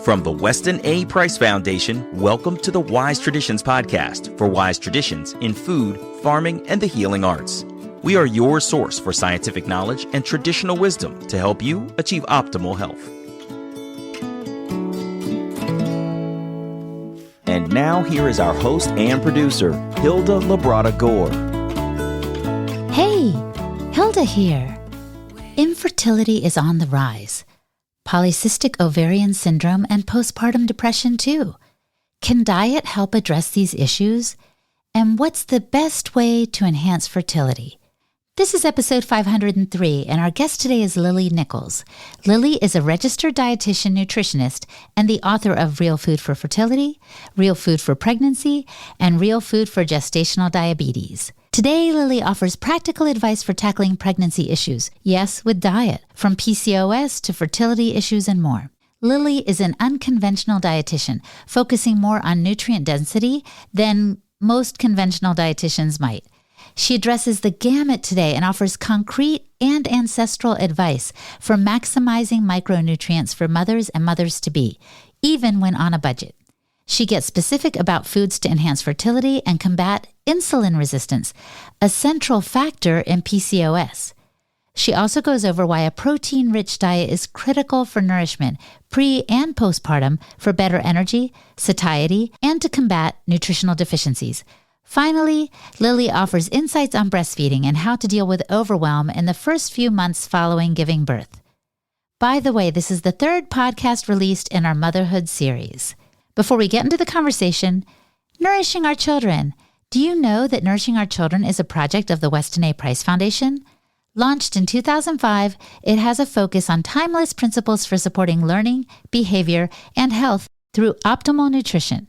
From the Weston A. Price Foundation, welcome to the Wise Traditions podcast for wise traditions in food, farming, and the healing arts. We are your source for scientific knowledge and traditional wisdom to help you achieve optimal health. And now here is our host and producer, Hilda Labrada Gore. Hey, Hilda here. Infertility is on the rise. Polycystic Ovarian Syndrome and postpartum depression too. Can diet help address these issues? And what's the best way to enhance fertility? This is episode 503, and our guest today is Lily Nichols. Lily is a registered dietitian nutritionist and the author of Real Food for Fertility, Real Food for Pregnancy, and Real Food for Gestational Diabetes. Today, Lily offers practical advice for tackling pregnancy issues, yes, with diet, from PCOS to fertility issues and more. Lily is an unconventional dietitian, focusing more on nutrient density than most conventional dietitians might. She addresses the gamut today and offers concrete and ancestral advice for maximizing micronutrients for mothers and mothers-to-be, even when on a budget. She gets specific about foods to enhance fertility and combat insulin resistance, a central factor in PCOS. She also goes over why a protein-rich diet is critical for nourishment, pre- and postpartum, for better energy, satiety, and to combat nutritional deficiencies. Finally, Lily offers insights on breastfeeding and how to deal with overwhelm in the first few months following giving birth. By the way, this is the third podcast released in our Motherhood series. Before we get into the conversation, nourishing our children. Do you know that Nourishing Our Children is a project of the Weston A. Price Foundation? Launched in 2005, it has a focus on timeless principles for supporting learning, behavior, and health through optimal nutrition.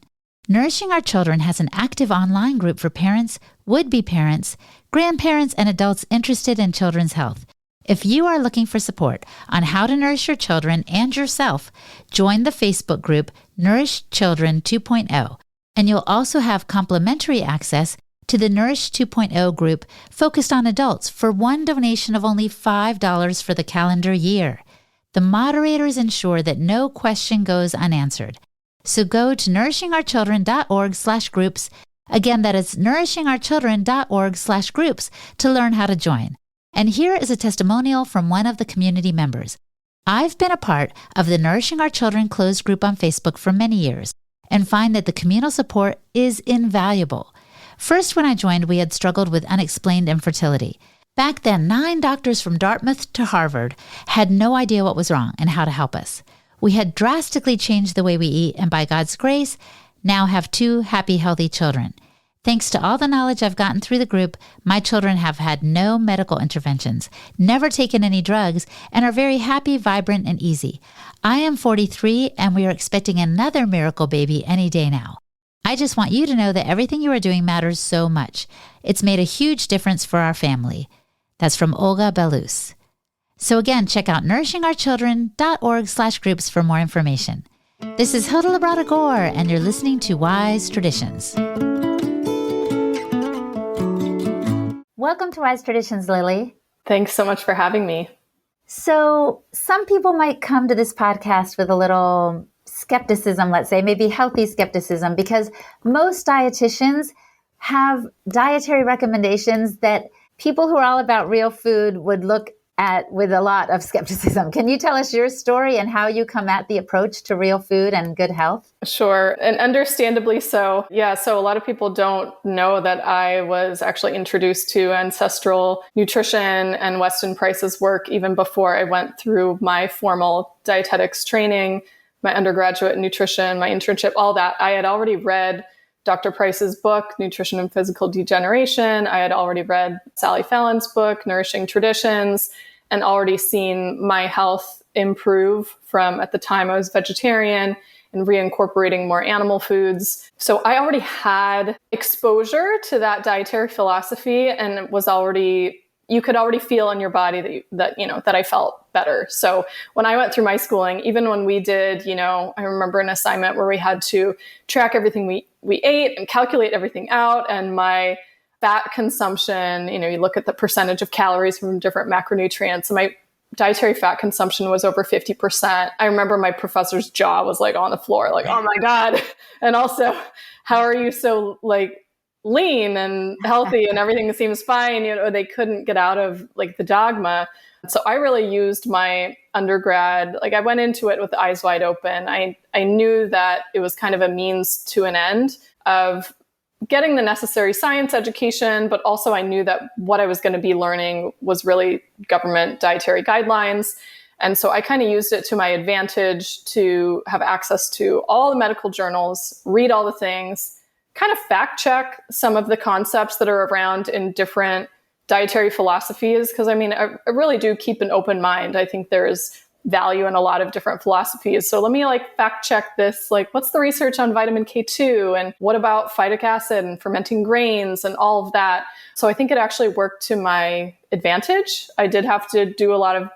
Nourishing Our Children has an active online group for parents, would-be parents, grandparents, and adults interested in children's health. If you are looking for support on how to nourish your children and yourself, join the Facebook group Nourish Children 2.0, and you'll also have complimentary access to the Nourish 2.0 group focused on adults for one donation of only $5 for the calendar year. The moderators ensure that no question goes unanswered. So go to nourishingourchildren.org/groups. Again, that is nourishingourchildren.org/groups to learn how to join. And here is a testimonial from one of the community members. I've been a part of the Nourishing Our Children closed group on Facebook for many years and find that the communal support is invaluable. First, when I joined, we had struggled with unexplained infertility. Back then, 9 doctors from Dartmouth to Harvard had no idea what was wrong and how to help us. We had drastically changed the way we eat and by God's grace, now have 2 happy, healthy children. Thanks to all the knowledge I've gotten through the group, my children have had no medical interventions, never taken any drugs, and are very happy, vibrant, and easy. I am 43, and we are expecting another miracle baby any day now. I just want you to know that everything you are doing matters so much. It's made a huge difference for our family. That's from Olga Belus. So again, check out nourishingourchildren.org/groups for more information. This is Hilda Labrada Gore, and you're listening to Wise Traditions. Welcome to Wise Traditions, Lily. Thanks so much for having me. So some people might come to this podcast with a little skepticism, let's say, maybe healthy skepticism, because most dietitians have dietary recommendations that people who are all about real food would look at with a lot of skepticism. Can you tell us your story and how you come at the approach to real food and good health? Sure. And understandably so. Yeah. So a lot of people don't know that I was actually introduced to ancestral nutrition and Weston Price's work even before I went through my formal dietetics training, my undergraduate nutrition, my internship, all that. I had already read Dr. Price's book, Nutrition and Physical Degeneration. I had already read Sally Fallon's book, Nourishing Traditions, and already seen my health improve from, at the time I was vegetarian, and reincorporating more animal foods. So I already had exposure to that dietary philosophy, and it was already, you could already feel in your body that I felt better. So when I went through my schooling, even when we did, I remember an assignment where we had to track everything we ate and calculate everything out, and my fat consumption, you look at the percentage of calories from different macronutrients, and my dietary fat consumption was over 50%. I remember my professor's jaw was like on the floor, like, oh my God. And also, how are you so like lean and healthy and everything seems fine? You know, they couldn't get out of like the dogma. So I really used my undergrad, like I went into it with eyes wide open. I knew that it was kind of a means to an end of getting the necessary science education, but also I knew that what I was going to be learning was really government dietary guidelines. And so I kind of used it to my advantage to have access to all the medical journals, read all the things, kind of fact check some of the concepts that are around in different dietary philosophies. Because I mean, I really do keep an open mind. I think there's value in a lot of different philosophies. So let me like fact check this, like what's the research on vitamin K2 and what about phytic acid and fermenting grains and all of that. So I think it actually worked to my advantage. I did have to do a lot of,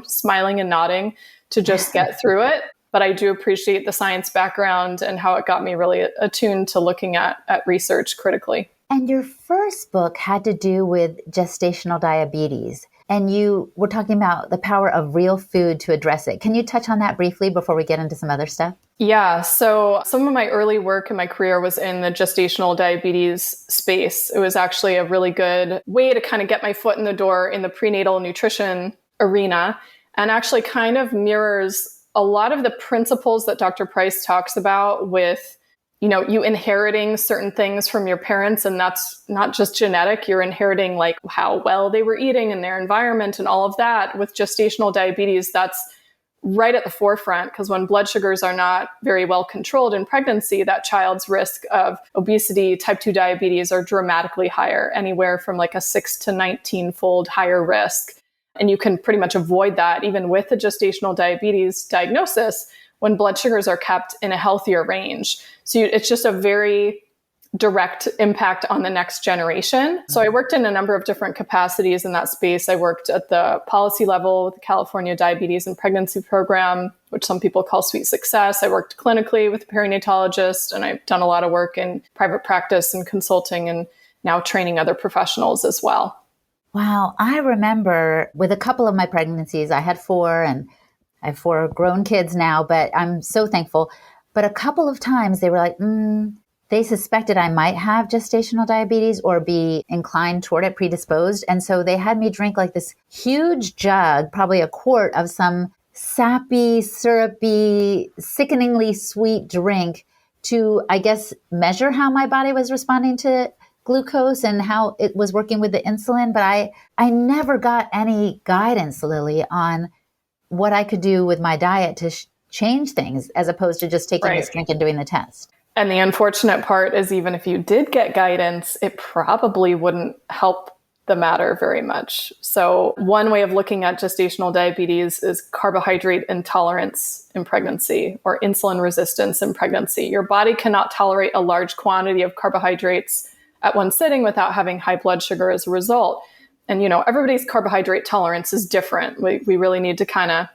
smiling and nodding to just get through it. But I do appreciate the science background and how it got me really attuned to looking at research critically. And your first book had to do with gestational diabetes. And you were talking about the power of real food to address it. Can you touch on that briefly before we get into some other stuff? Yeah. So some of my early work in my career was in the gestational diabetes space. It was actually a really good way to kind of get my foot in the door in the prenatal nutrition arena, and actually kind of mirrors a lot of the principles that Dr. Price talks about with you inheriting certain things from your parents, and that's not just genetic. You're inheriting like how well they were eating and their environment and all of that. With gestational diabetes, that's right at the forefront, because when blood sugars are not very well controlled in pregnancy, that child's risk of obesity, type 2 diabetes are dramatically higher, anywhere from like a 6 to 19-fold higher risk. And you can pretty much avoid that even with the gestational diabetes diagnosis when blood sugars are kept in a healthier range. So it's just a very direct impact on the next generation. So I worked in a number of different capacities in that space. I worked at the policy level with the California Diabetes and Pregnancy Program, which some people call Sweet Success. I worked clinically with a perinatologist, and I've done a lot of work in private practice and consulting and now training other professionals as well. Wow. I remember with a couple of my pregnancies, I had 4 and I have 4 grown kids now, but I'm so thankful. But a couple of times they were like, they suspected I might have gestational diabetes or be inclined toward it, predisposed. And so they had me drink like this huge jug, probably a quart of some sappy, syrupy, sickeningly sweet drink to, I guess, measure how my body was responding to glucose and how it was working with the insulin. But I never got any guidance, Lily, on what I could do with my diet to change things as opposed to just taking this drink and doing the test. And the unfortunate part is even if you did get guidance, it probably wouldn't help the matter very much. So one way of looking at gestational diabetes is carbohydrate intolerance in pregnancy or insulin resistance in pregnancy. Your body cannot tolerate a large quantity of carbohydrates at one sitting without having high blood sugar as a result. And, everybody's carbohydrate tolerance is different. We really need to kind of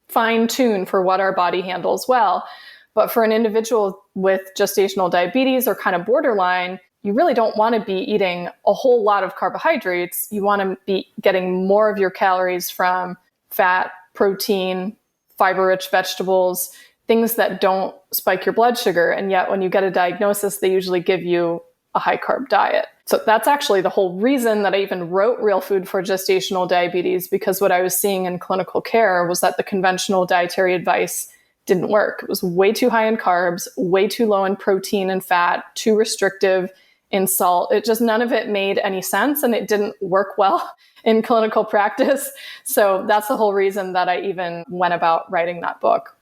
fine tune for what our body handles well. But for an individual with gestational diabetes or kind of borderline, you really don't want to be eating a whole lot of carbohydrates. You want to be getting more of your calories from fat, protein, fiber-rich vegetables, things that don't spike your blood sugar. And yet when you get a diagnosis, they usually give you a high carb diet. So that's actually the whole reason that I even wrote Real Food for Gestational Diabetes, because what I was seeing in clinical care was that the conventional dietary advice didn't work. It was way too high in carbs, way too low in protein and fat, too restrictive in salt. It just, none of it made any sense, and it didn't work well in clinical practice. So that's the whole reason that I even went about writing that book.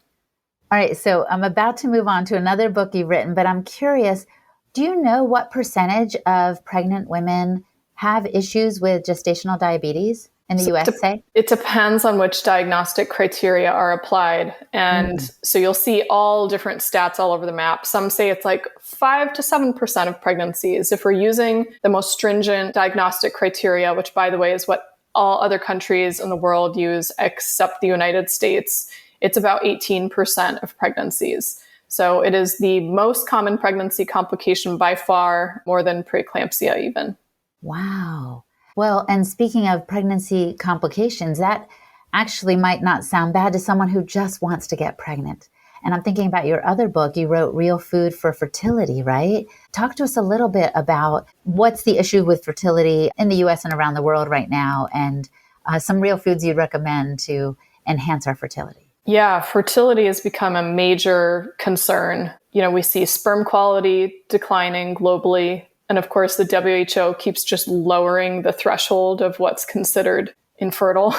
All right. So I'm about to move on to another book you've written, but I'm curious, do you know what percentage of pregnant women have issues with gestational diabetes in the US, say? It depends on which diagnostic criteria are applied. And so you'll see all different stats all over the map. Some say it's like 5 to 7% of pregnancies. If we're using the most stringent diagnostic criteria, which by the way is what all other countries in the world use except the United States, it's about 18% of pregnancies. So it is the most common pregnancy complication by far, more than preeclampsia even. Wow. Well, and speaking of pregnancy complications, that actually might not sound bad to someone who just wants to get pregnant. And I'm thinking about your other book. You wrote Real Food for Fertility, right? Talk to us a little bit about what's the issue with fertility in the US and around the world right now, and some real foods you'd recommend to enhance our fertility. Yeah, fertility has become a major concern. We see sperm quality declining globally. And of course, the WHO keeps just lowering the threshold of what's considered infertile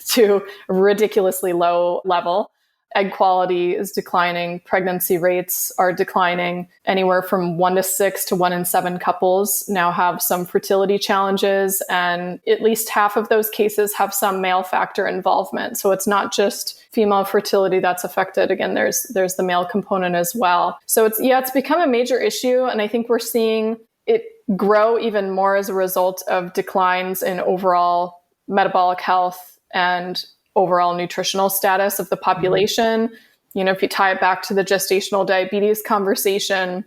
to a ridiculously low level. Egg quality is declining. Pregnancy rates are declining. Anywhere from 1 to 6 to 1 in 7 couples now have some fertility challenges. And at least half of those cases have some male factor involvement. So it's not just female fertility that's affected. Again, there's the male component as well. So it's become a major issue. And I think we're seeing it grow even more as a result of declines in overall metabolic health and overall nutritional status of the population. If you tie it back to the gestational diabetes conversation,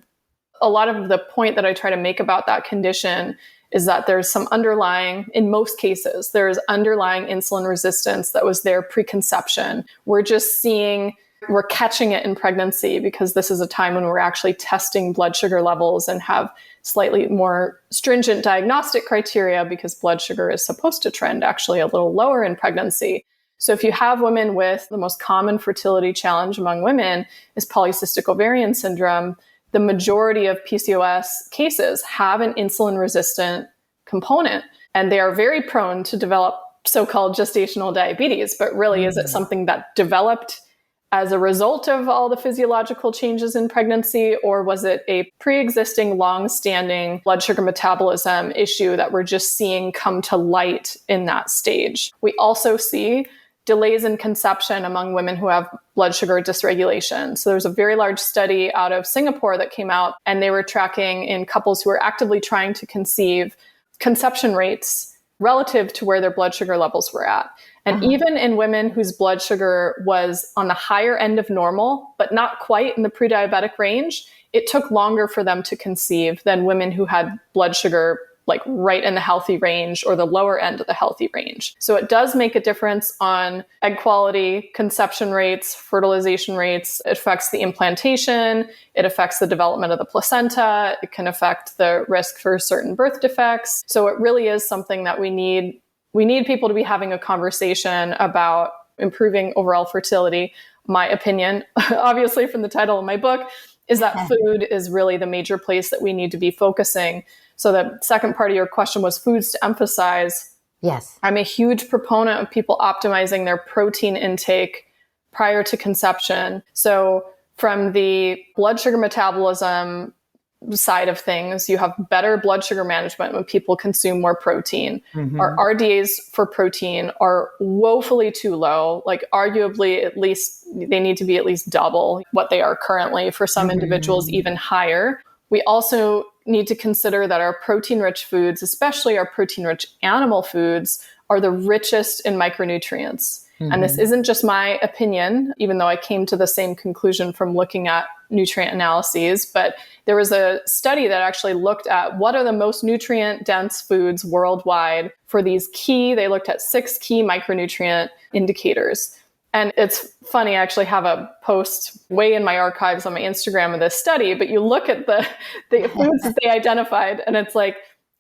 a lot of the point that I try to make about that condition is that there's some in most cases, there's underlying insulin resistance that was there preconception. We're catching it in pregnancy because this is a time when we're actually testing blood sugar levels and have slightly more stringent diagnostic criteria because blood sugar is supposed to trend actually a little lower in pregnancy. So if you have women with the most common fertility challenge among women is polycystic ovarian syndrome, the majority of PCOS cases have an insulin resistant component, and they are very prone to develop so-called gestational diabetes. But really, is it something that developed as a result of all the physiological changes in pregnancy, or was it a pre-existing, long-standing blood sugar metabolism issue that we're just seeing come to light in that stage? We also see delays in conception among women who have blood sugar dysregulation. So there's a very large study out of Singapore that came out, and they were tracking in couples who are actively trying to conceive conception rates relative to where their blood sugar levels were at. And even in women whose blood sugar was on the higher end of normal, but not quite in the pre-diabetic range, it took longer for them to conceive than women who had blood sugar like right in the healthy range or the lower end of the healthy range. So it does make a difference on egg quality, conception rates, fertilization rates. It affects the implantation. It affects the development of the placenta. It can affect the risk for certain birth defects. So it really is something that we need people to be having a conversation about improving overall fertility. My opinion, obviously from the title of my book, is that food is really the major place that we need to be focusing. So the second part of your question was foods to emphasize. Yes. I'm a huge proponent of people optimizing their protein intake prior to conception. So from the blood sugar metabolism side of things, you have better blood sugar management when people consume more protein. Our RDAs for protein are woefully too low, like arguably at least they need to be at least double what they are currently, for some individuals even higher. We also need to consider that our protein-rich foods, especially our protein-rich animal foods, are the richest in micronutrients. And this isn't just my opinion, even though I came to the same conclusion from looking at nutrient analyses, but there was a study that actually looked at what are the most nutrient-dense foods worldwide for they looked at 6 key micronutrient indicators. And it's funny, I actually have a post way in my archives on my Instagram of this study, but you look at the foods that they identified, and it's like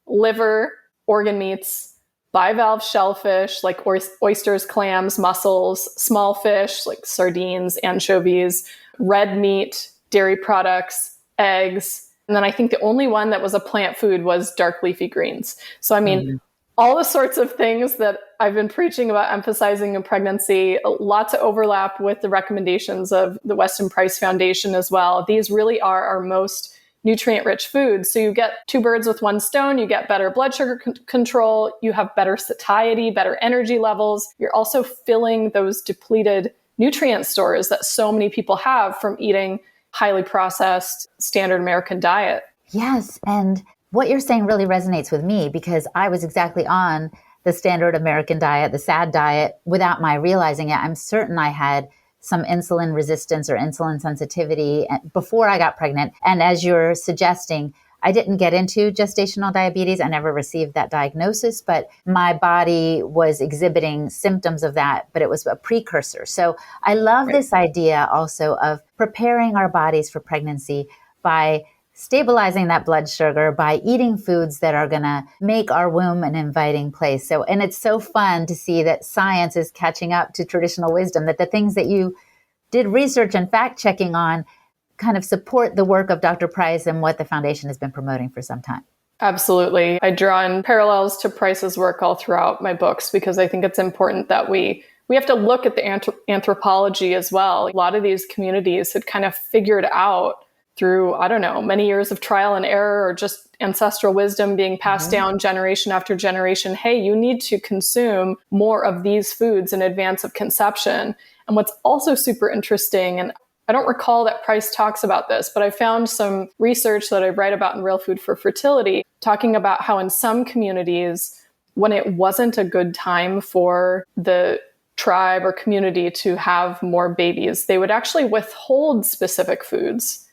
liver, organ meats, bivalve shellfish, like oysters, clams, mussels, small fish, like sardines, anchovies, red meat, dairy products, eggs. And then I think the only one that was a plant food was dark leafy greens. So, I mean, all the sorts of things that I've been preaching about emphasizing in pregnancy, lots of overlap with the recommendations of the Weston Price Foundation as well. These really are our most nutrient-rich foods. So you get 2 birds with 1 stone. You get better blood sugar control. You have better satiety, better energy levels. You're also filling those depleted nutrient stores that so many people have from eating highly processed standard American diet. Yes. And what you're saying really resonates with me because I was exactly on the standard American diet, the SAD diet, without my realizing it. I'm certain I had some insulin resistance or insulin sensitivity before I got pregnant. And as you're suggesting, I didn't get into gestational diabetes. I never received that diagnosis, but my body was exhibiting symptoms of that, but it was a precursor. So I love this idea also of preparing our bodies for pregnancy by stabilizing that blood sugar, by eating foods that are going to make our womb an inviting place. So, and it's so fun to see that science is catching up to traditional wisdom, that the things that you did research and fact checking on kind of support the work of Dr. Price and what the foundation has been promoting for some time. Absolutely. I draw in parallels to Price's work all throughout my books because I think it's important that we have to look at the anthropology as well. A lot of these communities had kind of figured out through, I don't know, many years of trial and error or just ancestral wisdom being passed down generation after generation. Hey, you need to consume more of these foods in advance of conception. And what's also super interesting, and I don't recall that Price talks about this, but I found some research that I write about in Real Food for Fertility, talking about how in some communities, when it wasn't a good time for the tribe or community to have more babies, they would actually withhold specific foods,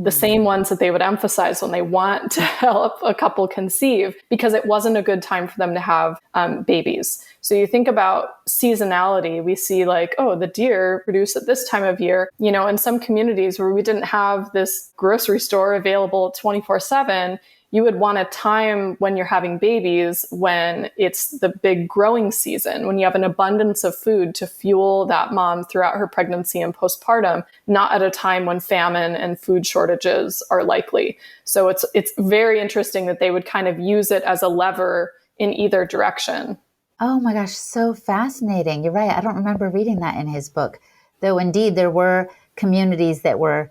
the same ones that they would emphasize when they want to help a couple conceive, because it wasn't a good time for them to have babies. So you think about seasonality, we see like, oh, the deer produce at this time of year. You know, in some communities where we didn't have this grocery store available 24/7, you would want a time when you're having babies when it's the big growing season, when you have an abundance of food to fuel that mom throughout her pregnancy and postpartum, not at a time when famine and food shortages are likely. So it's very interesting that they would kind of use it as a lever in either direction. Oh my gosh, so fascinating. You're right. I don't remember reading that in his book, though indeed there were communities that were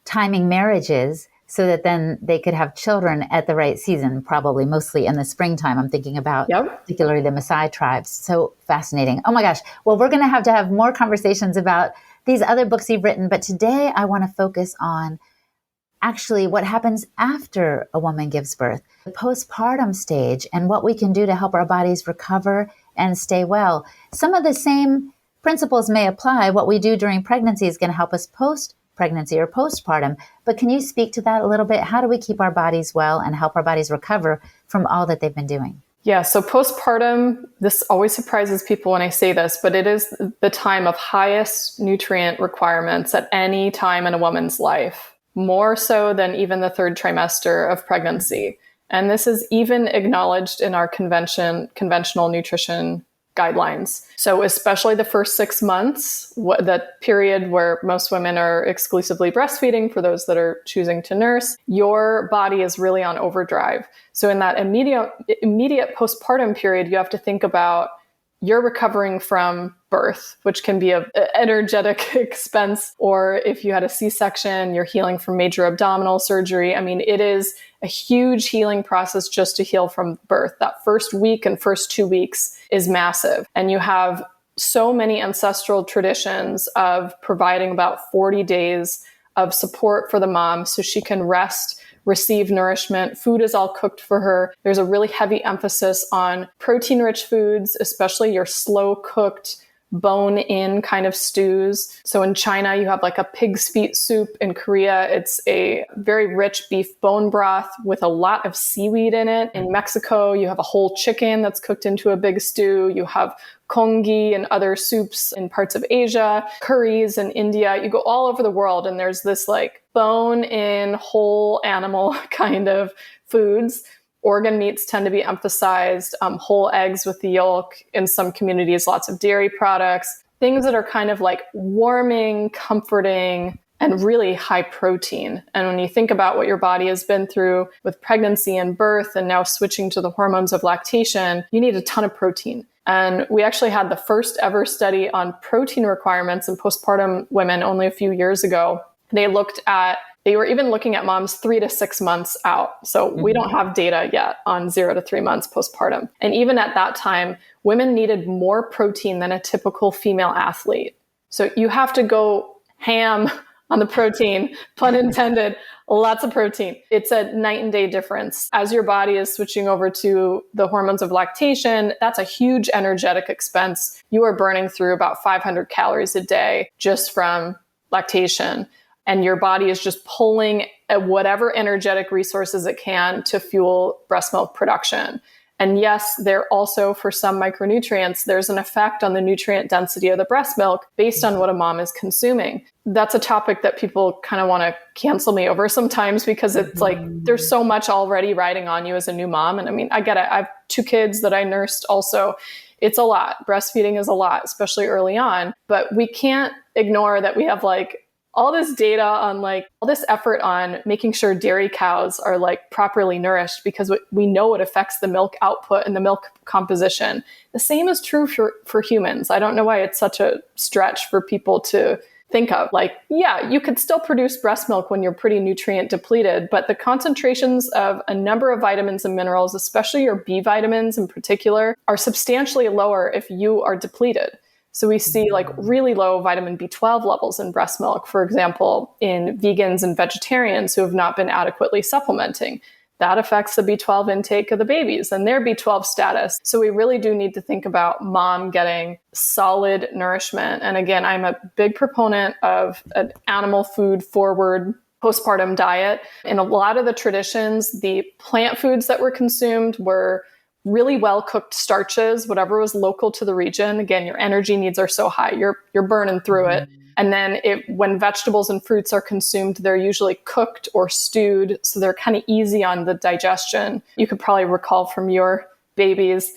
timing marriages so that then they could have children at the right season, probably mostly in the springtime. I'm thinking about particularly the Maasai tribes. So fascinating. Oh my gosh. Well, we're going to have more conversations about these other books you've written, but today I want to focus on actually what happens after a woman gives birth, the postpartum stage, and what we can do to help our bodies recover and stay well. Some of the same principles may apply. What we do during pregnancy is going to help us post-pregnancy or postpartum. But can you speak to that a little bit? How do we keep our bodies well and help our bodies recover from all that they've been doing? Yeah, so postpartum, this always surprises people when I say this, but it is the time of highest nutrient requirements at any time in a woman's life, more so than even the third trimester of pregnancy. And this is even acknowledged in our conventional nutrition guidelines. So especially the first 6 months, that period where most women are exclusively breastfeeding, for those that are choosing to nurse, your body is really on overdrive. So in that immediate postpartum period, you have to think about you're recovering from birth, which can be an energetic expense. Or if you had a C-section, you're healing from major abdominal surgery. I mean, it is a huge healing process just to heal from birth. That first week and first 2 weeks is massive. And you have so many ancestral traditions of providing about 40 days of support for the mom so she can rest, receive nourishment. Food is all cooked for her. There's a really heavy emphasis on protein-rich foods, especially your slow-cooked, bone-in kind of stews. So in China, you have like a pig's feet soup. In Korea, it's a very rich beef bone broth with a lot of seaweed in it. In Mexico, you have a whole chicken that's cooked into a big stew. You have congee and other soups in parts of Asia, curries in India. You go all over the world and there's this like bone-in whole animal kind of foods. Organ meats tend to be emphasized, whole eggs with the yolk. In some communities, lots of dairy products, things that are kind of like warming, comforting, and really high protein. And when you think about what your body has been through with pregnancy and birth and now switching to the hormones of lactation, you need a ton of protein. And we actually had the first ever study on protein requirements in postpartum women only a few years ago. They were even looking at moms 3 to 6 months out. So we don't have data yet on 0 to 3 months postpartum. And even at that time, women needed more protein than a typical female athlete. So you have to go ham on the protein, pun intended, lots of protein. It's a night and day difference. As your body is switching over to the hormones of lactation, that's a huge energetic expense. You are burning through about 500 calories a day just from lactation. and your body is just pulling at whatever energetic resources it can to fuel breast milk production. And yes, there also, for some micronutrients, there's an effect on the nutrient density of the breast milk based on what a mom is consuming. That's a topic that people kind of want to cancel me over sometimes, because it's like there's so much already riding on you as a new mom. And I mean, I get it. I have 2 kids that I nursed also. It's a lot. Breastfeeding is a lot, especially early on. But we can't ignore that we have like all this data on like all this effort on making sure dairy cows are like properly nourished, because we know it affects the milk output and the milk composition. The same is true for humans. I don't know why it's such a stretch for people to think of. Like, yeah, you could still produce breast milk when you're pretty nutrient depleted, but the concentrations of a number of vitamins and minerals, especially your B vitamins in particular, are substantially lower if you are depleted. So we see like really low vitamin B12 levels in breast milk, for example, in vegans and vegetarians who have not been adequately supplementing. That affects the B12 intake of the babies and their B12 status. So we really do need to think about mom getting solid nourishment. And again, I'm a big proponent of an animal food forward postpartum diet. In a lot of the traditions, the plant foods that were consumed were really well-cooked starches, whatever was local to the region. Again, your energy needs are so high, you're burning through it. And then when vegetables and fruits are consumed, they're usually cooked or stewed. So they're kind of easy on the digestion. You could probably recall from your babies,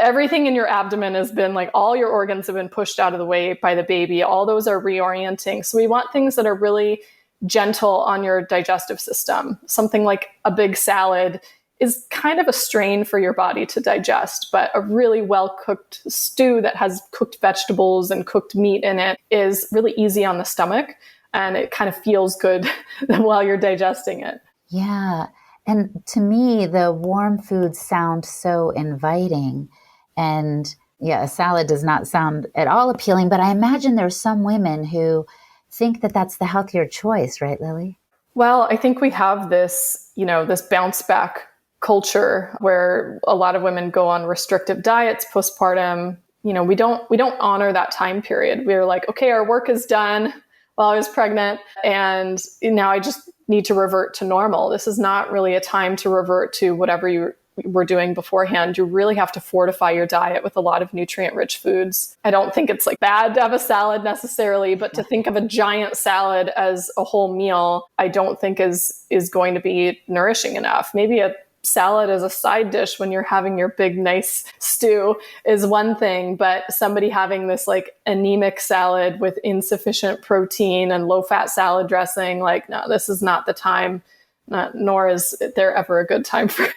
everything in your abdomen has been like, all your organs have been pushed out of the way by the baby. All those are reorienting. So we want things that are really gentle on your digestive system. Something like a big salad is kind of a strain for your body to digest, but a really well-cooked stew that has cooked vegetables and cooked meat in it is really easy on the stomach, and it kind of feels good while you're digesting it. Yeah. And to me, the warm foods sound so inviting. And yeah, a salad does not sound at all appealing, but I imagine there's some women who think that that's the healthier choice, right, Lily? Well, I think we have this, this bounce back culture where a lot of women go on restrictive diets postpartum. We don't honor that time period. We're like, okay, our work is done while I was pregnant, and now I just need to revert to normal. This is not really a time to revert to whatever you were doing beforehand. You really have to fortify your diet with a lot of nutrient-rich foods. I don't think it's like bad to have a salad necessarily, but to think of a giant salad as a whole meal, I don't think is going to be nourishing enough. Maybe a salad as a side dish when you're having your big nice stew is one thing, but somebody having this like anemic salad with insufficient protein and low fat salad dressing, like, no, this is not the time, nor is there ever a good time for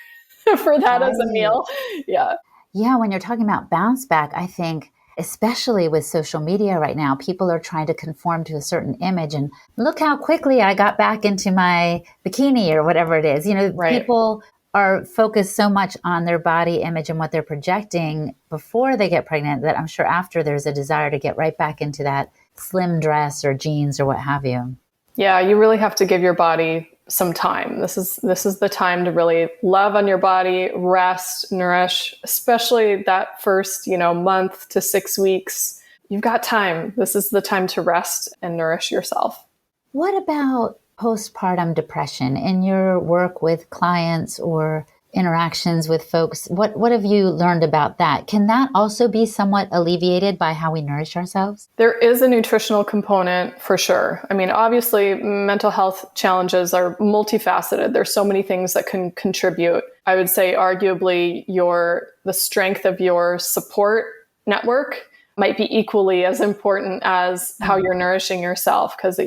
that as a meal. Yeah. Yeah. When you're talking about bounce back, I think especially with social media right now, people are trying to conform to a certain image, and look how quickly I got back into my bikini or whatever it is. Right. People are focused so much on their body image and what they're projecting before they get pregnant that I'm sure after there's a desire to get right back into that slim dress or jeans or what have you. Yeah, you really have to give your body some time. This is the time to really love on your body, rest, nourish, especially that first, month to 6 weeks. You've got time. This is the time to rest and nourish yourself. What about postpartum depression in your work with clients or interactions with folks? What have you learned about that? Can that also be somewhat alleviated by how we nourish ourselves? There is a nutritional component for sure. I mean, obviously, mental health challenges are multifaceted. There's so many things that can contribute. I would say arguably the strength of your support network might be equally as important as how you're nourishing yourself, because,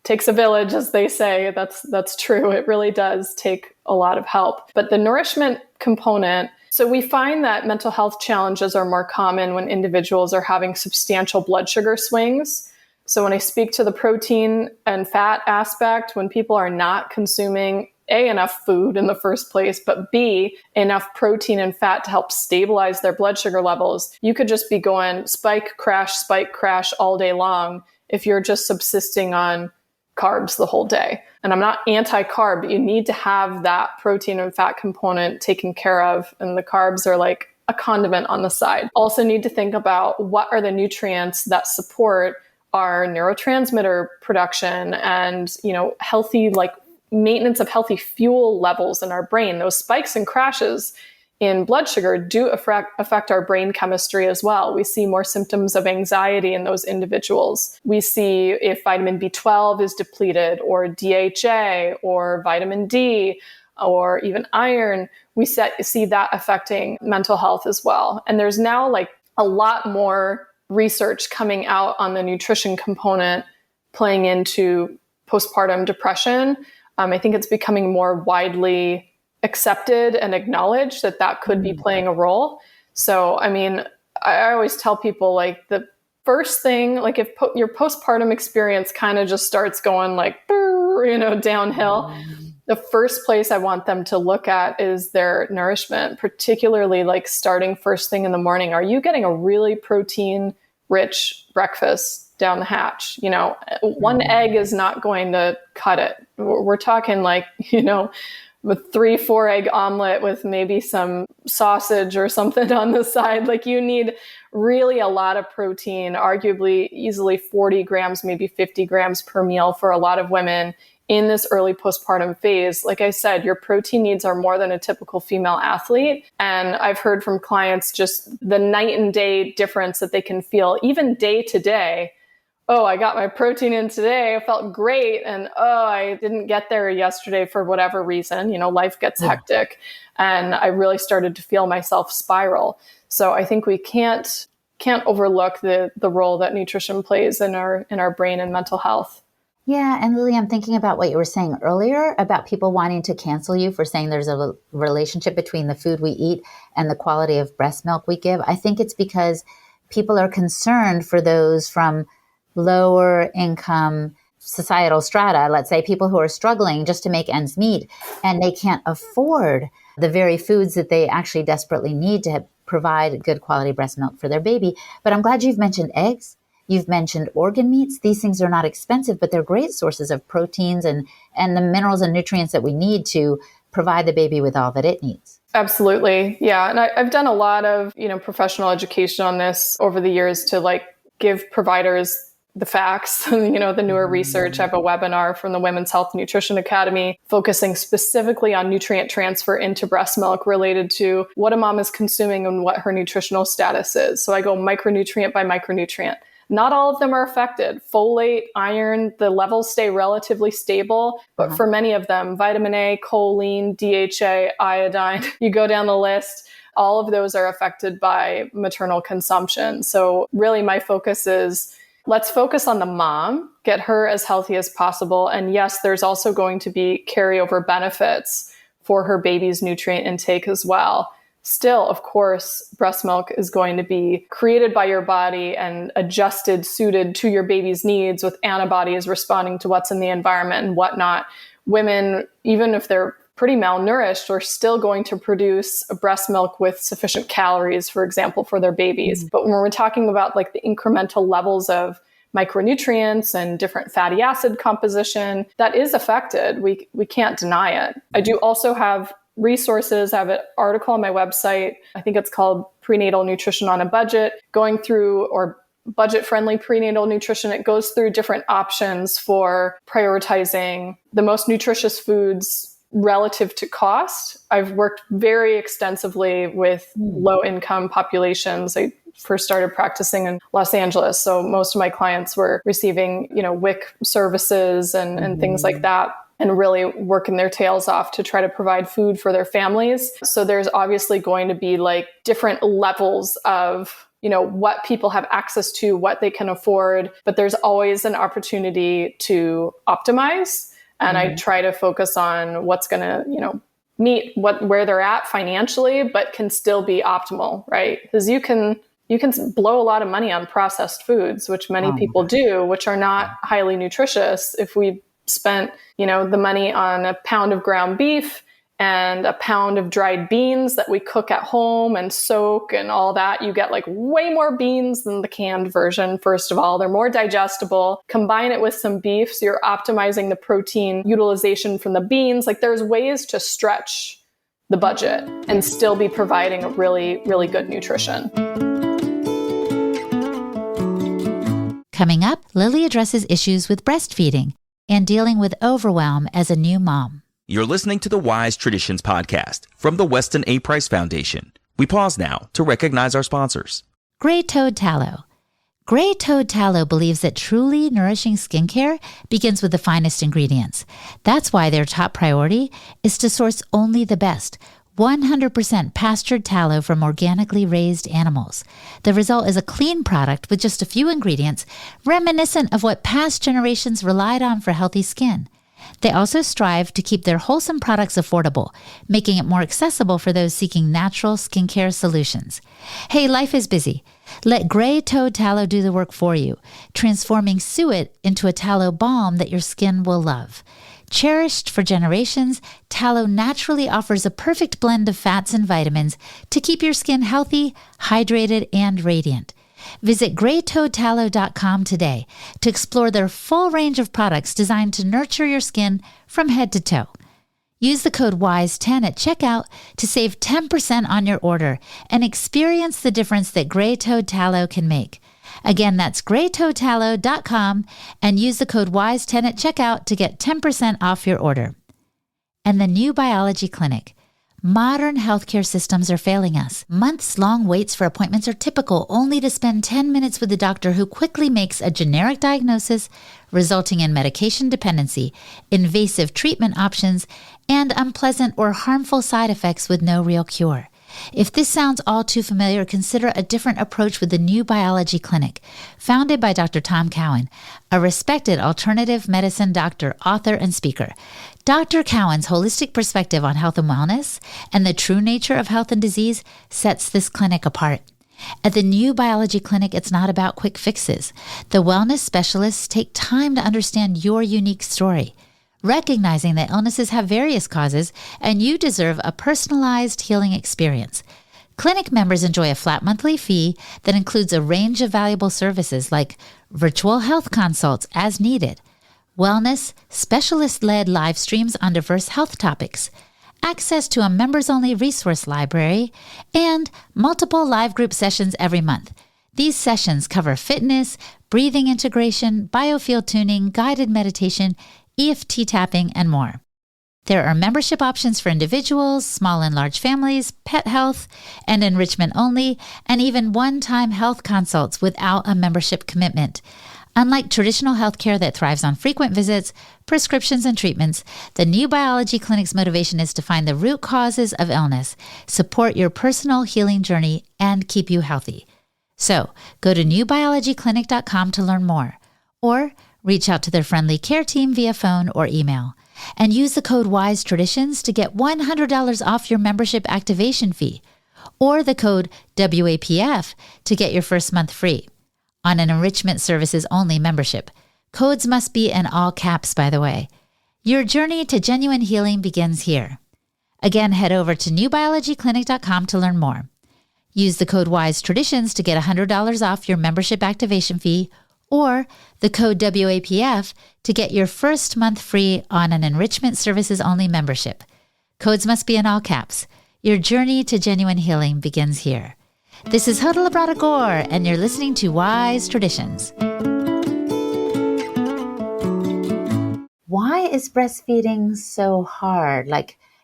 takes a village, as they say. That's true. It really does take a lot of help. But the nourishment component, so we find that mental health challenges are more common when individuals are having substantial blood sugar swings. So when I speak to the protein and fat aspect, when people are not consuming A, enough food in the first place, but B, enough protein and fat to help stabilize their blood sugar levels, you could just be going spike, crash all day long if you're just subsisting on carbs the whole day. And I'm not anti-carb, but you need to have that protein and fat component taken care of. And the carbs are like a condiment on the side. Also need to think about what are the nutrients that support our neurotransmitter production and, healthy, like maintenance of healthy fuel levels in our brain. Those spikes and crashes in blood sugar do affect our brain chemistry as well. We see more symptoms of anxiety in those individuals. We see if vitamin B12 is depleted, or DHA, or vitamin D, or even iron. We see that affecting mental health as well. And there's now like a lot more research coming out on the nutrition component playing into postpartum depression. I think it's becoming more widely accepted and acknowledged that could be playing a role. So, I mean, I always tell people like the first thing, like if your postpartum experience kind of just starts going like, downhill, the first place I want them to look at is their nourishment, particularly like starting first thing in the morning. Are you getting a really protein rich breakfast down the hatch? One egg is not going to cut it. We're talking like, with 3-4 egg omelet with maybe some sausage or something on the side. Like you need really a lot of protein, arguably easily 40 grams, maybe 50 grams per meal for a lot of women in this early postpartum phase. Like I said, your protein needs are more than a typical female athlete. And I've heard from clients just the night and day difference that they can feel even day to day. Oh, I got my protein in today. I felt great. And I didn't get there yesterday for whatever reason. Life gets hectic. And I really started to feel myself spiral. So I think we can't overlook the role that nutrition plays in our brain and mental health. Yeah. And Lily, I'm thinking about what you were saying earlier about people wanting to cancel you for saying there's a relationship between the food we eat and the quality of breast milk we give. I think it's because people are concerned for those from lower income societal strata, let's say people who are struggling just to make ends meet, and they can't afford the very foods that they actually desperately need to provide good quality breast milk for their baby. But I'm glad you've mentioned eggs. You've mentioned organ meats. These things are not expensive, but they're great sources of proteins and the minerals and nutrients that we need to provide the baby with all that it needs. Absolutely. Yeah. And I've done a lot of, professional education on this over the years to like give providers the facts, the newer research. I have a webinar from the Women's Health Nutrition Academy focusing specifically on nutrient transfer into breast milk related to what a mom is consuming and what her nutritional status is. So I go micronutrient by micronutrient. Not all of them are affected. Folate, iron, the levels stay relatively stable, but for many of them, vitamin A, choline, DHA, iodine, you go down the list, all of those are affected by maternal consumption. So really my focus is, let's focus on the mom, get her as healthy as possible. And yes, there's also going to be carryover benefits for her baby's nutrient intake as well. Still, of course, breast milk is going to be created by your body and adjusted, suited to your baby's needs with antibodies responding to what's in the environment and whatnot. Women, even if they're pretty malnourished, are still going to produce a breast milk with sufficient calories, for example, for their babies. But when we're talking about like the incremental levels of micronutrients and different fatty acid composition, that is affected. We can't deny it. I do also have resources. I have an article on my website. I think it's called Prenatal Nutrition on a Budget, going through, or budget-friendly prenatal nutrition. It goes through different options for prioritizing the most nutritious foods relative to cost. I've worked very extensively with low-income populations. I first started practicing in Los Angeles, so most of my clients were receiving, WIC services and things like that, and really working their tails off to try to provide food for their families. So there's obviously going to be like different levels of, what people have access to, what they can afford, but there's always an opportunity to optimize. And I try to focus on what's going to, meet where they're at financially, but can still be optimal, right? Because you can blow a lot of money on processed foods, which many people do, which are not highly nutritious. If we spent, the money on a pound of ground beef and a pound of dried beans that we cook at home and soak and all that, you get like way more beans than the canned version. First of all, they're more digestible. Combine it with some beef, so you're optimizing the protein utilization from the beans. Like there's ways to stretch the budget and still be providing a really, really good nutrition. Coming up, Lily addresses issues with breastfeeding and dealing with overwhelm as a new mom. You're listening to the Wise Traditions podcast from the Weston A. Price Foundation. We pause now to recognize our sponsors. Gray Toad Tallow. Gray Toad Tallow believes that truly nourishing skincare begins with the finest ingredients. That's why their top priority is to source only the best, 100% pastured tallow from organically raised animals. The result is a clean product with just a few ingredients, reminiscent of what past generations relied on for healthy skin. They also strive to keep their wholesome products affordable, making it more accessible for those seeking natural skincare solutions. Hey, life is busy. Let Gray Toad Tallow do the work for you, transforming suet into a tallow balm that your skin will love. Cherished for generations, tallow naturally offers a perfect blend of fats and vitamins to keep your skin healthy, hydrated, and radiant. Visit graytoadtallow.com today to explore their full range of products designed to nurture your skin from head to toe. Use the code WISE10 at checkout to save 10% on your order and experience the difference that Gray Toad Tallow can make. Again, that's graytoadtallow.com and use the code WISE10 at checkout to get 10% off your order. And the New Biology Clinic. Modern healthcare systems are failing us. Months-long waits for appointments are typical, only to spend 10 minutes with a doctor who quickly makes a generic diagnosis, resulting in medication dependency, invasive treatment options, and unpleasant or harmful side effects with no real cure. If this sounds all too familiar, consider a different approach with the New Biology Clinic, founded by Dr. Tom Cowan, a respected alternative medicine doctor, author, and speaker. Dr. Cowan's holistic perspective on health and wellness and the true nature of health and disease sets this clinic apart. At the New Biology Clinic, it's not about quick fixes. The wellness specialists take time to understand your unique story, recognizing that illnesses have various causes and you deserve a personalized healing experience. Clinic members enjoy a flat monthly fee that includes a range of valuable services like virtual health consults as needed, wellness, specialist-led live streams on diverse health topics, access to a members-only resource library, and multiple live group sessions every month. These sessions cover fitness, breathing integration, biofield tuning, guided meditation, EFT tapping, and more. There are membership options for individuals, small and large families, pet health, and enrichment only, and even one-time health consults without a membership commitment. Unlike traditional healthcare that thrives on frequent visits, prescriptions, and treatments, the New Biology Clinic's motivation is to find the root causes of illness, support your personal healing journey, and keep you healthy. So, go to newbiologyclinic.com to learn more, or reach out to their friendly care team via phone or email, and use the code WISETRADITIONS to get $100 off your membership activation fee, or the code WAPF to get your first month free on an enrichment services only membership. Codes must be in all caps, by the way. Your journey to genuine healing begins here. Again, head over to newbiologyclinic.com to learn more. Use the code WISETRADITIONS to get $100 off your membership activation fee, or the code WAPF to get your first month free on an enrichment services only membership. Codes must be in all caps. Your journey to genuine healing begins here. This is Hoda Labrada Gore, and you're listening to Wise Traditions. Why is breastfeeding so hard?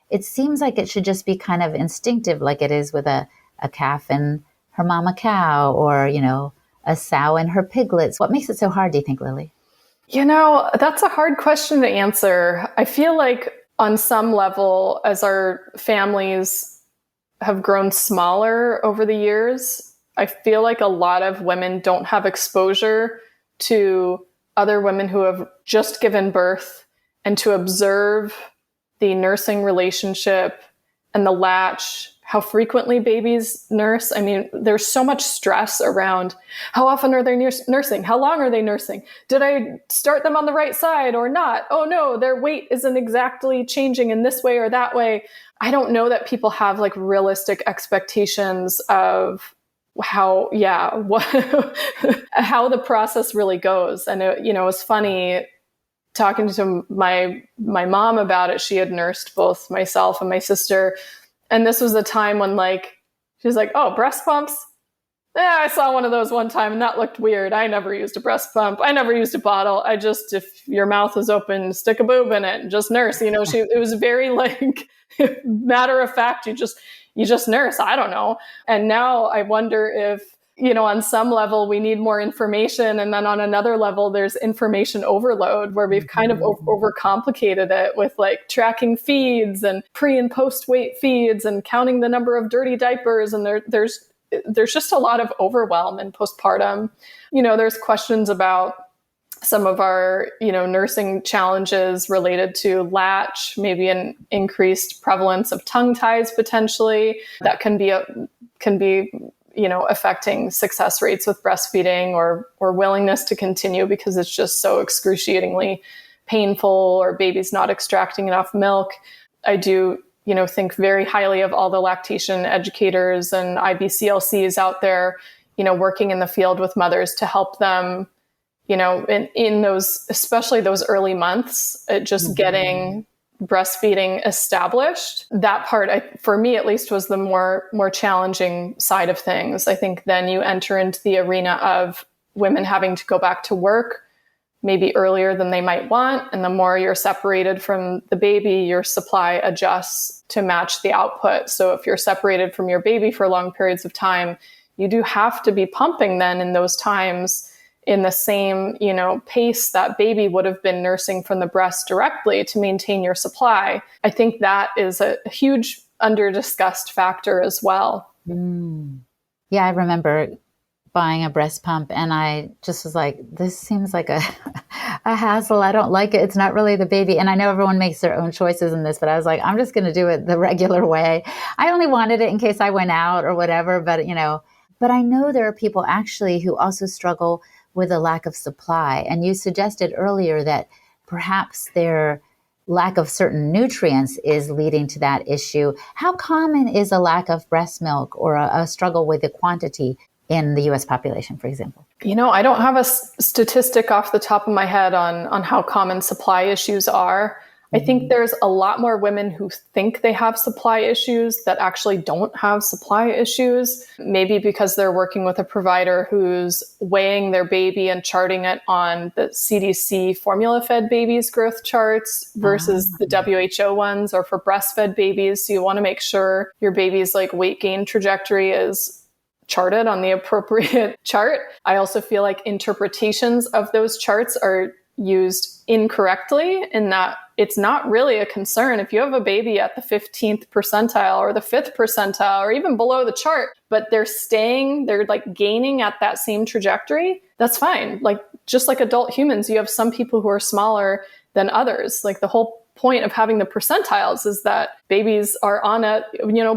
It seems like it should just be kind of instinctive, like it is with a calf and her mama cow, or, a sow and her piglets. What makes it so hard, do you think, Lily? That's a hard question to answer. I feel like on some level, as our families have grown smaller over the years, I feel like a lot of women don't have exposure to other women who have just given birth and to observe the nursing relationship and the latch, how frequently babies nurse. I mean, there's so much stress around how often are they nursing? How long are they nursing? Did I start them on the right side or not? Oh no, their weight isn't exactly changing in this way or that way. I don't know that people have realistic expectations of how the process really goes. And it was funny talking to my mom about it. She had nursed both myself and my sister. And this was the time when she was like, oh, breast pumps? Yeah, I saw one of those one time and that looked weird. I never used a breast pump. I never used a bottle. I just, if your mouth is open, stick a boob in it and just nurse. It was very like matter of fact. You just nurse. I don't know. And now I wonder if, on some level we need more information. And then on another level, there's information overload where we've kind of overcomplicated it with like tracking feeds and pre and post weight feeds and counting the number of dirty diapers. And there's just a lot of overwhelm in postpartum. There's questions about some of our, nursing challenges related to latch, maybe an increased prevalence of tongue ties potentially that can be affecting success rates with breastfeeding or willingness to continue because it's just so excruciatingly painful or baby's not extracting enough milk. I do think very highly of all the lactation educators and IBCLCs out there, working in the field with mothers to help them, in those, especially those early months, just getting breastfeeding established. That part, for me at least, was the more challenging side of things. I think then you enter into the arena of women having to go back to work maybe earlier than they might want. And the more you're separated from the baby, your supply adjusts to match the output. So if you're separated from your baby for long periods of time, you do have to be pumping then in those times in the same, pace that baby would have been nursing from the breast directly to maintain your supply. I think that is a huge under-discussed factor as well. Yeah, I remember buying a breast pump and I just was like, this seems like a hassle. I don't like it. It's not really the baby. And I know everyone makes their own choices in this, but I was like, I'm just going to do it the regular way. I only wanted it in case I went out or whatever, but I know there are people actually who also struggle with a lack of supply. And you suggested earlier that perhaps their lack of certain nutrients is leading to that issue. How common is a lack of breast milk or a struggle with the quantity in the U.S. population, for example? I don't have a statistic off the top of my head on how common supply issues are. I think there's a lot more women who think they have supply issues that actually don't have supply issues, maybe because they're working with a provider who's weighing their baby and charting it on the CDC formula-fed babies growth charts versus the WHO ones, or for breastfed babies. So you want to make sure your baby's like weight gain trajectory is charted on the appropriate chart. I also feel like interpretations of those charts are used incorrectly in that it's not really a concern if you have a baby at the 15th percentile or the 5th percentile or even below the chart, but they're like gaining at that same trajectory. That's fine. Like just like adult humans, you have some people who are smaller than others. Like the whole point of having the percentiles is that babies are on a,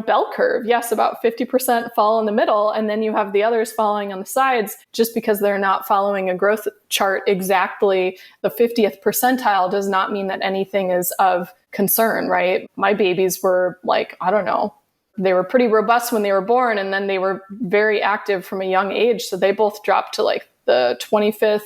bell curve. Yes, about 50% fall in the middle, and then you have the others falling on the sides. Just because they're not following a growth chart exactly, the 50th percentile does not mean that anything is of concern, right? My babies were like, I don't know, they were pretty robust when they were born, and then they were very active from a young age. So they both dropped to like the 25th,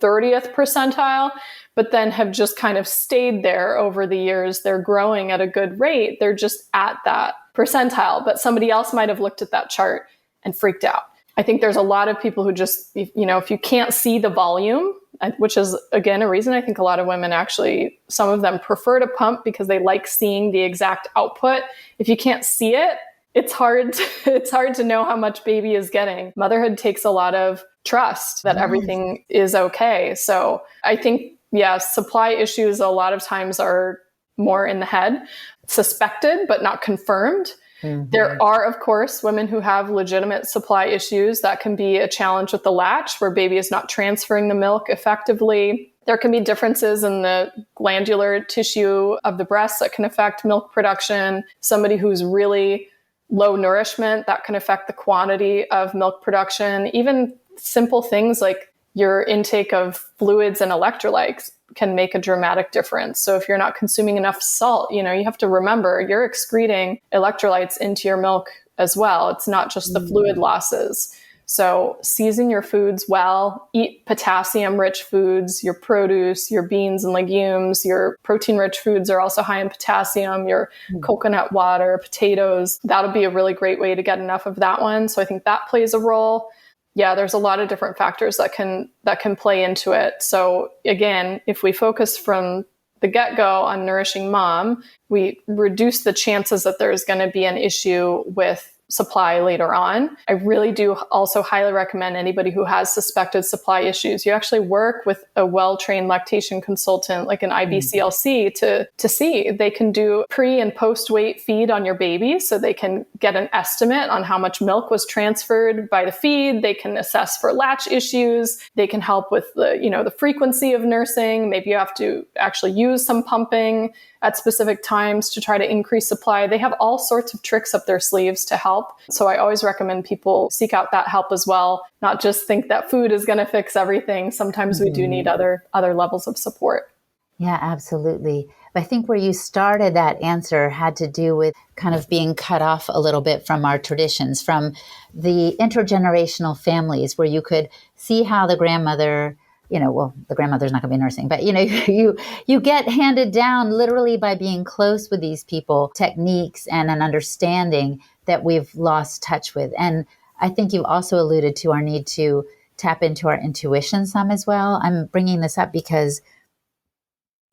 30th percentile, but then have just kind of stayed there over the years. They're growing at a good rate. They're just at that percentile, but somebody else might have looked at that chart and freaked out. I think there's a lot of people who just, if you can't see the volume, which is, again, a reason I think a lot of women actually, some of them prefer to pump because they like seeing the exact output. If you can't see it, it's hard to know how much baby is getting. Motherhood takes a lot of trust that everything is okay. So I think, supply issues a lot of times are more in the head, suspected, but not confirmed. Mm-hmm. There are, of course, women who have legitimate supply issues. That can be a challenge with the latch where baby is not transferring the milk effectively. There can be differences in the glandular tissue of the breast that can affect milk production. Somebody who's really low nourishment, that can affect the quantity of milk production. Even simple things like your intake of fluids and electrolytes can make a dramatic difference. So if you're not consuming enough salt, you have to remember you're excreting electrolytes into your milk as well. It's not just the fluid losses. So season your foods well, eat potassium-rich foods, your produce, your beans and legumes, your protein-rich foods are also high in potassium, your coconut water, potatoes. That'll be a really great way to get enough of that one. So I think that plays a role. Yeah, there's a lot of different factors that can play into it. So again, if we focus from the get-go on nourishing mom, we reduce the chances that there's going to be an issue with supply later on. I really do also highly recommend anybody who has suspected supply issues, you actually work with a well-trained lactation consultant like an IBCLC to see. They can do pre and post weight feed on your baby so they can get an estimate on how much milk was transferred by the feed. They can assess for latch issues. They can help with the frequency of nursing. Maybe you have to actually use some pumping at specific times to try to increase supply. They have all sorts of tricks up their sleeves to help. So I always recommend people seek out that help as well, not just think that food is going to fix everything. Sometimes we do need other levels of support. Yeah, absolutely. But I think where you started that answer had to do with kind of being cut off a little bit from our traditions, from the intergenerational families where you could see how the grandmother, the grandmother's not going to be nursing, but you get handed down literally by being close with these people, techniques and an understanding that we've lost touch with. And I think you also alluded to our need to tap into our intuition some as well. I'm bringing this up because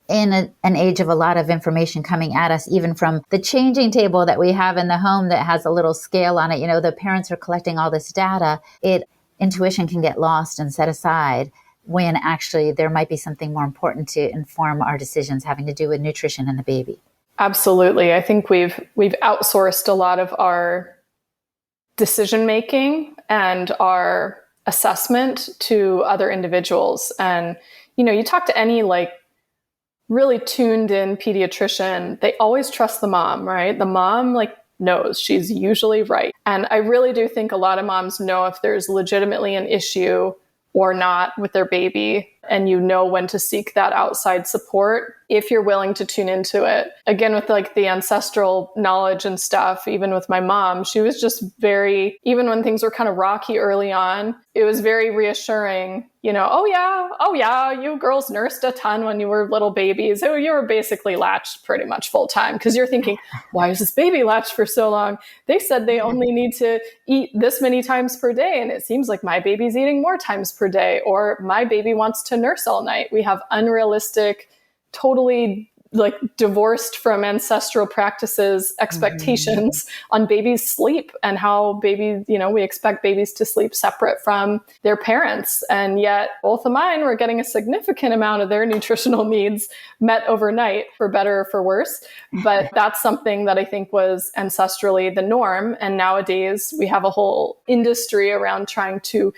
in an age of a lot of information coming at us, even from the changing table that we have in the home that has a little scale on it, the parents are collecting all this data, intuition can get lost and set aside when actually there might be something more important to inform our decisions having to do with nutrition and the baby. Absolutely. I think we've outsourced a lot of our decision making and our assessment to other individuals. And, you talk to any really tuned in pediatrician, they always trust the mom, right? The mom knows she's usually right. And I really do think a lot of moms know if there's legitimately an issue or not with their baby, and when to seek that outside support if you're willing to tune into it. Again, with the ancestral knowledge and stuff, even with my mom, she was just even when things were kind of rocky early on, it was very reassuring, oh yeah, you girls nursed a ton when you were little babies. So you were basically latched pretty much full time, because you're thinking, why is this baby latched for so long? They said they only need to eat this many times per day, and it seems like my baby's eating more times per day, or my baby wants to nurse all night. We have unrealistic, totally divorced from ancestral practices expectations on babies' sleep and how babies, we expect babies to sleep separate from their parents. And yet both of mine were getting a significant amount of their nutritional needs met overnight, for better or for worse. But that's something that I think was ancestrally the norm. And nowadays we have a whole industry around trying to,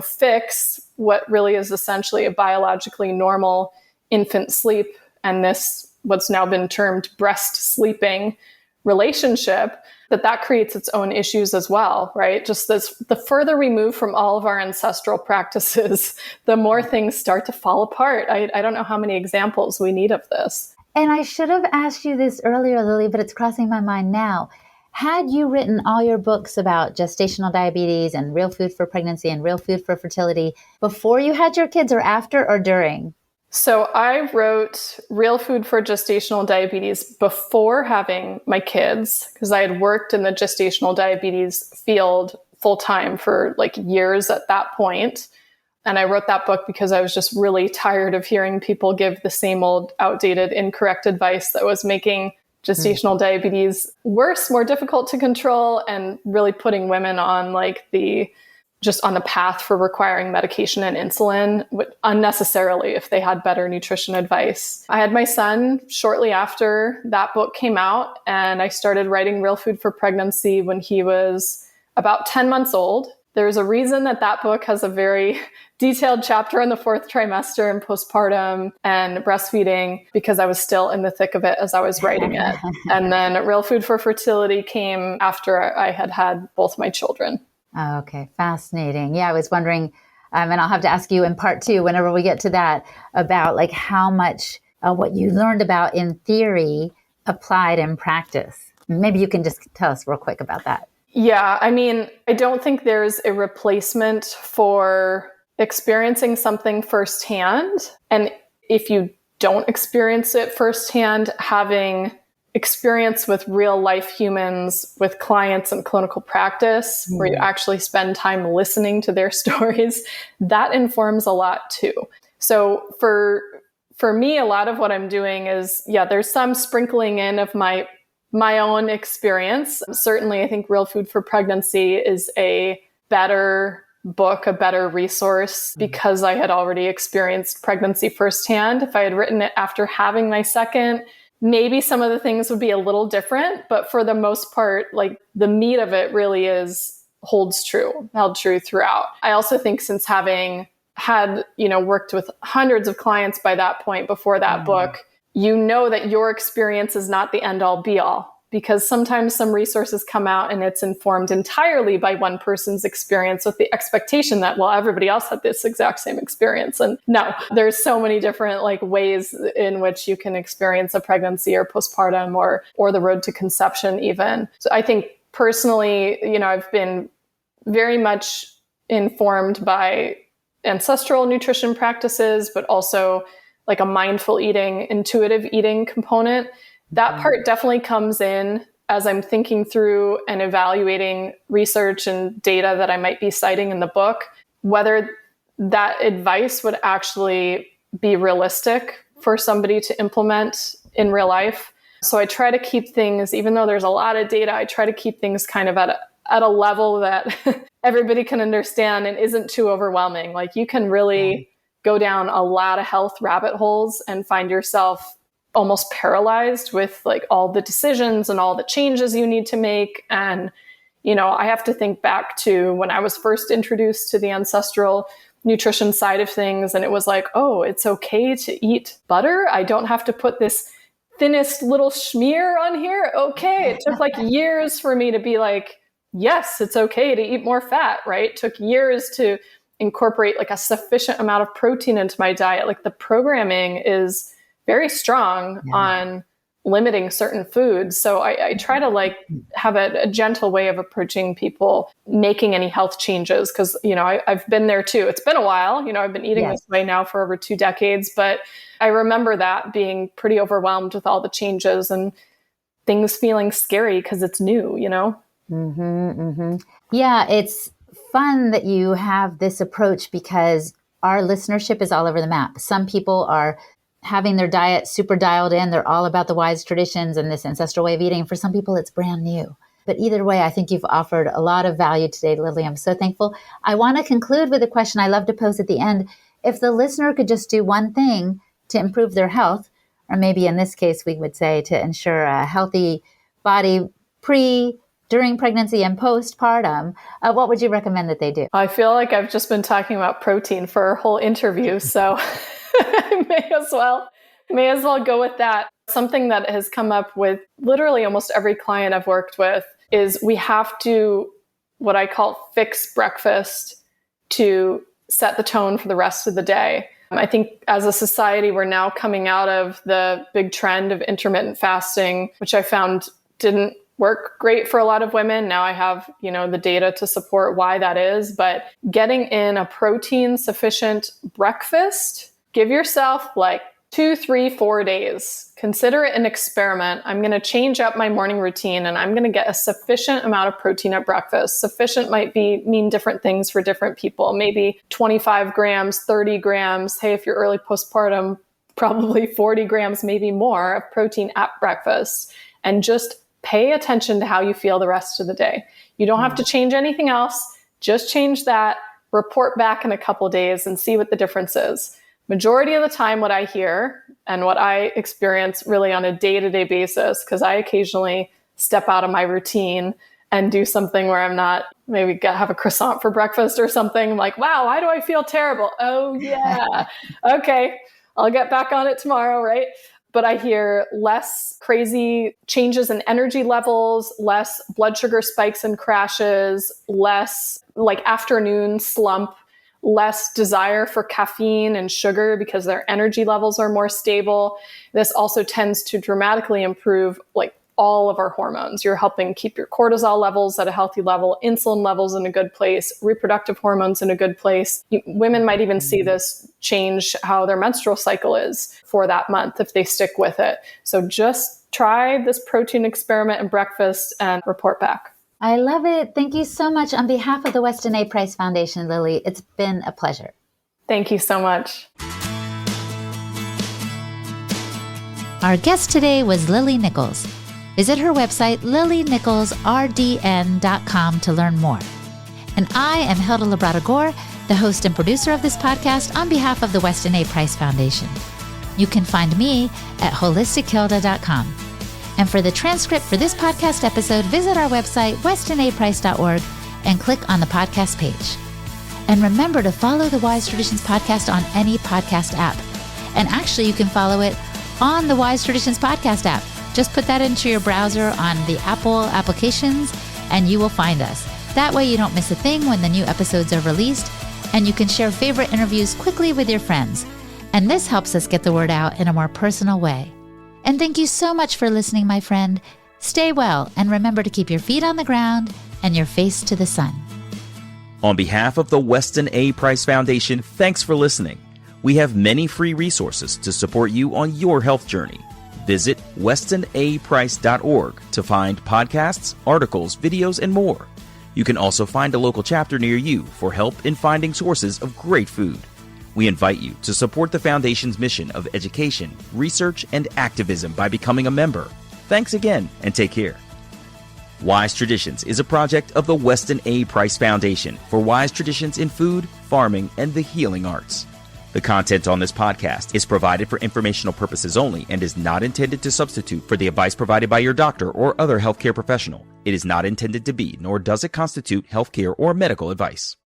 fix what really is essentially a biologically normal infant sleep. And this, what's now been termed breast sleeping relationship, that creates its own issues as well, right? Just the further we move from all of our ancestral practices, the more things start to fall apart. I don't know how many examples we need of this. And I should have asked you this earlier, Lily, but it's crossing my mind now. Had you written all your books about gestational diabetes and real food for pregnancy and real food for fertility before you had your kids, or after or during? So I wrote Real Food for Gestational Diabetes before having my kids, because I had worked in the gestational diabetes field full time for years at that point. And I wrote that book because I was just really tired of hearing people give the same old outdated, incorrect advice that was making gestational diabetes worse, more difficult to control, and really putting women on on the path for requiring medication and insulin unnecessarily if they had better nutrition advice. I had my son shortly after that book came out, and I started writing Real Food for Pregnancy when he was about 10 months old. There's a reason that book has a very detailed chapter on the 4th trimester and postpartum and breastfeeding, because I was still in the thick of it as I was writing it. And then Real Food for Fertility came after I had had both my children. Oh, okay. Fascinating. Yeah, I was wondering, and I'll have to ask you in part 2, whenever we get to that, about how much what you learned about in theory applied in practice. Maybe you can just tell us real quick about that. Yeah, I mean, I don't think there's a replacement for experiencing something firsthand. And if you don't experience it firsthand, having experience with real life humans, with clients in clinical practice, where you actually spend time listening to their stories, that informs a lot too. So for me, a lot of what I'm doing is, there's some sprinkling in of my own experience. Certainly, I think Real Food for Pregnancy is a better book, a better resource, because I had already experienced pregnancy firsthand. If I had written it after having my second, maybe some of the things would be a little different, but for the most part, like the meat of it really held true throughout. I also think since having had, worked with hundreds of clients by that point before that book, that your experience is not the end all be all, because sometimes some resources come out and it's informed entirely by one person's experience with the expectation that, well, everybody else had this exact same experience. And no, there's so many different ways in which you can experience a pregnancy or postpartum or the road to conception even. So I think personally, I've been very much informed by ancestral nutrition practices, but also like a mindful eating, intuitive eating component. That part definitely comes in as I'm thinking through and evaluating research and data that I might be citing in the book, whether that advice would actually be realistic for somebody to implement in real life. So I try to keep things, even though there's a lot of data, I try to keep things kind of at a level that everybody can understand and isn't too overwhelming. Like you can really go down a lot of health rabbit holes and find yourself almost paralyzed with all the decisions and all the changes you need to make. And, I have to think back to when I was first introduced to the ancestral nutrition side of things. And it was like, oh, it's okay to eat butter. I don't have to put this thinnest little schmear on here. Okay. It took years for me to be like, yes, it's okay to eat more fat, right? It took years to incorporate a sufficient amount of protein into my diet. The programming is very strong on limiting certain foods. So I try to have a gentle way of approaching people making any health changes. Cause I've been there too. It's been a while, I've been eating this way now for over 2 decades, but I remember that being pretty overwhelmed with all the changes and things feeling scary because it's new, Yeah, it's fun that you have this approach because our listenership is all over the map. Some people are having their diet super dialed in. They're all about the wise traditions and this ancestral way of eating. For some people, it's brand new. But either way, I think you've offered a lot of value today, Lily. I'm so thankful. I want to conclude with a question I love to pose at the end. If the listener could just do one thing to improve their health, or maybe in this case, we would say to ensure a healthy body during pregnancy and postpartum, what would you recommend that they do? I feel like I've just been talking about protein for a whole interview, so I may as well go with that. Something that has come up with literally almost every client I've worked with is we have to, what I call, fix breakfast to set the tone for the rest of the day. I think as a society, we're now coming out of the big trend of intermittent fasting, which I found didn't work great for a lot of women. Now I have, the data to support why that is, but getting in a protein sufficient breakfast, give yourself 2, 3, 4 days. Consider it an experiment. I'm going to change up my morning routine and I'm going to get a sufficient amount of protein at breakfast. Sufficient might mean different things for different people. Maybe 25 grams, 30 grams. Hey, if you're early postpartum, probably 40 grams, maybe more of protein at breakfast. And just pay attention to how you feel the rest of the day. You don't have to change anything else. Just change that, report back in a couple of days and see what the difference is. Majority of the time, what I hear and what I experience really on a day-to-day basis, because I occasionally step out of my routine and do something where I'm not, maybe have a croissant for breakfast or something. I'm like, wow, why do I feel terrible? Oh yeah. Okay. I'll get back on it tomorrow. Right. But I hear less crazy changes in energy levels, less blood sugar spikes and crashes, less afternoon slump, less desire for caffeine and sugar because their energy levels are more stable. This also tends to dramatically improve all of our hormones. You're helping keep your cortisol levels at a healthy level, insulin levels in a good place, reproductive hormones in a good place. Women might even see this change how their menstrual cycle is for that month if they stick with it. So just try this protein experiment and breakfast and report back. I love it. Thank you so much. On behalf of the Weston A. Price Foundation, Lily, it's been a pleasure. Thank you so much. Our guest today was Lily Nichols. Visit her website, lilynicholsrdn.com, to learn more. And I am Hilda Labrada-Gore, the host and producer of this podcast on behalf of the Weston A. Price Foundation. You can find me at holistichilda.com. And for the transcript for this podcast episode, visit our website, westonaprice.org, and click on the podcast page. And remember to follow the Wise Traditions podcast on any podcast app. And actually, you can follow it on the Wise Traditions podcast app. Just put that into your browser on the Apple applications, and you will find us. That way you don't miss a thing when the new episodes are released, and you can share favorite interviews quickly with your friends. And this helps us get the word out in a more personal way. And thank you so much for listening, my friend. Stay well, and remember to keep your feet on the ground and your face to the sun. On behalf of the Weston A. Price Foundation, thanks for listening. We have many free resources to support you on your health journey. Visit westonaprice.org to find podcasts, articles, videos, and more. You can also find a local chapter near you for help in finding sources of great food. We invite you to support the Foundation's mission of education, research, and activism by becoming a member. Thanks again, and take care. Wise Traditions is a project of the Weston A. Price Foundation for wise traditions in food, farming, and the healing arts. The content on this podcast is provided for informational purposes only and is not intended to substitute for the advice provided by your doctor or other healthcare professional. It is not intended to be, nor does it constitute healthcare or medical advice.